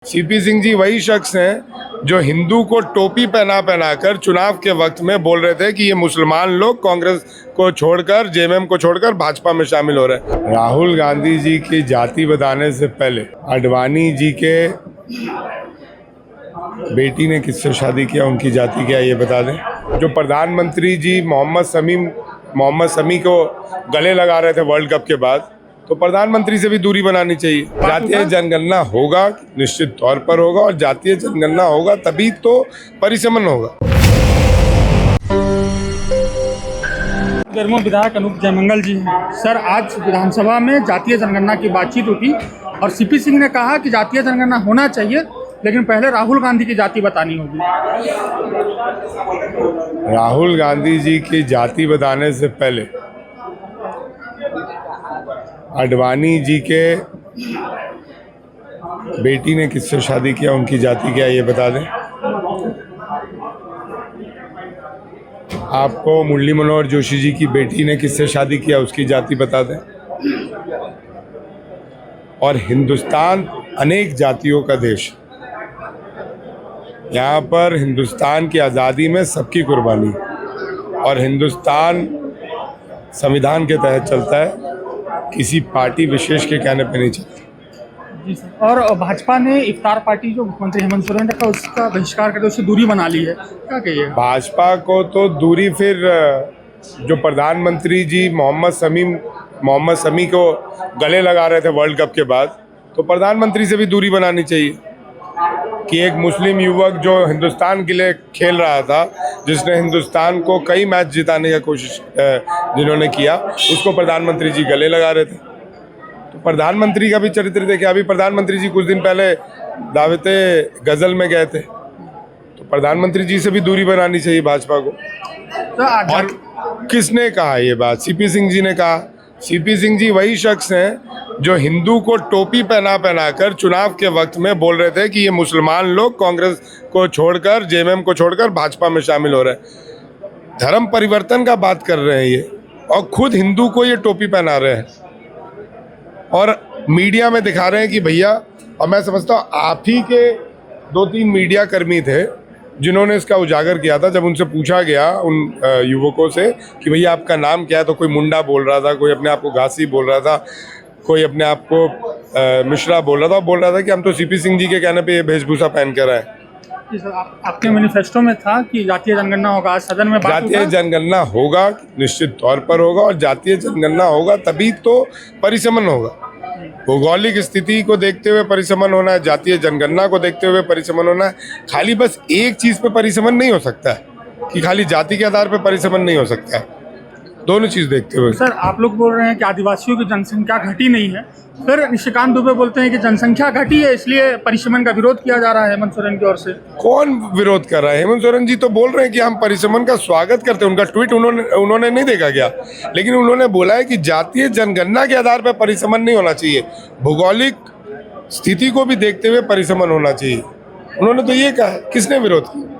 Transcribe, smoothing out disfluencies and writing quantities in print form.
CP Singh ji वही शख्स हैं जो हिंदू को टोपी पहना पहना कर चुनाव के वक्त में बोल रहे थे कि ये मुसलमान लोग कांग्रेस को छोड़कर जेएमएम को छोड़कर भाजपा में शामिल हो रहे हैं। राहुल गांधी जी की जाति बताने से पहले आडवाणी जी के बेटी ने किससे शादी किया, उनकी जाति क्या, ये बता दें। जो प्रधानमंत्री जी मोहम्मद शमी को गले लगा रहे थे वर्ल्ड कप के बाद, तो प्रधानमंत्री से भी दूरी बनानी चाहिए। जातीय जनगणना होगा, निश्चित तौर पर होगा, और जातीय जनगणना होगा तभी तो परिसमन होगा। गर्मो विधायक अनूप जयमंगल जी हैं। सर, आज विधानसभा में जातीय जनगणना की बातचीत उठी और सीपी सिंह ने कहा कि जातीय जनगणना होना चाहिए, लेकिन पहले राहुल गांधी की जाति बतानी होगी। राहुल गांधी जी की जाति बताने से पहले आडवाणी जी के बेटी ने किससे शादी किया, उनकी जाति क्या, ये बता दें। आपको मुरली मनोहर जोशी जी की बेटी ने किससे शादी किया, उसकी जाति बता दें। और हिंदुस्तान अनेक जातियों का देश, यहाँ पर हिंदुस्तान की आज़ादी में सबकी कुर्बानी, और हिंदुस्तान संविधान के तहत चलता है, किसी पार्टी विशेष के कहने पे नहीं चलता। जी सर। और भाजपा ने इफ्तार पार्टी जो मुख्यमंत्री हेमंत सोरेन का उसका बहिष्कार करके उससे दूरी बना ली है, क्या कहिए? भाजपा को तो दूरी, फिर जो प्रधानमंत्री जी मोहम्मद शमी को गले लगा रहे थे वर्ल्ड कप के बाद, तो प्रधानमंत्री से भी दूरी बनानी चाहिए कि एक मुस्लिम युवक जो हिंदुस्तान के लिए खेल रहा था, जिसने हिंदुस्तान को कई मैच जिताने की कोशिश जिन्होंने किया, उसको प्रधानमंत्री जी गले लगा रहे थे। तो प्रधानमंत्री का भी चरित्र देखिए। अभी प्रधानमंत्री जी कुछ दिन पहले दावते गजल में गए थे, तो प्रधानमंत्री जी से भी दूरी बनानी चाहिए भाजपा को। और किसने कहा ये बात? सीपी सिंह जी ने कहा। सीपी सिंह जी वही शख्स हैं जो हिंदू को टोपी पहना पहना कर चुनाव के वक्त में बोल रहे थे कि ये मुसलमान लोग कांग्रेस को छोड़कर जेएमएम को छोड़कर भाजपा में शामिल हो रहे हैं। धर्म परिवर्तन का बात कर रहे हैं ये, और खुद हिंदू को ये टोपी पहना रहे हैं और मीडिया में दिखा रहे हैं कि भैया। और मैं समझता हूँ आप ही के 2-3 मीडिया कर्मी थे जिन्होंने इसका उजागर किया था। जब उनसे पूछा गया उन युवकों से कि भैया आपका नाम क्या है, तो कोई मुंडा बोल रहा था, कोई अपने आप को घासी बोल रहा था, कोई अपने आप को मिश्रा बोल रहा था कि हम तो सीपी सिंह जी के कहने पे ये वेशभूषा पहन कर आए। जी सर, आपके मैनिफेस्टो में था कि जातीय जनगणना होगा, आज सदन में जातीय जनगणना होगा, निश्चित तौर पर होगा, और जातीय जनगणना होगा तभी तो परिसमन होगा। भौगोलिक स्थिति को देखते हुए परिसमन होना है, जातीय जनगणना को देखते हुए परिसमन होना है। खाली बस एक चीज़ पे परिसमन नहीं हो सकता है कि खाली जाति के आधार पे परिसमन नहीं हो सकता है, दोनों चीज़ देखते हुए। सर, आप लोग बोल रहे हैं कि आदिवासियों की जनसंख्या घटी नहीं है, फिर निशिकांत दुबे बोलते हैं कि जनसंख्या घटी है, इसलिए परिसमन का विरोध किया जा रहा है हेमंत सोरेन की ओर से। कौन विरोध कर रहा है? हेमंत सोरेन जी तो बोल रहे हैं कि हम परिसमन का स्वागत करते हैं। उनका ट्वीट उन्होंने नहीं देखा गया, लेकिन उन्होंने बोला है कि जातीय जनगणना के आधार पर परिसमन नहीं होना चाहिए, भौगोलिक स्थिति को भी देखते हुए परिसमन होना चाहिए। उन्होंने तो ये कहा, किसने विरोध किया?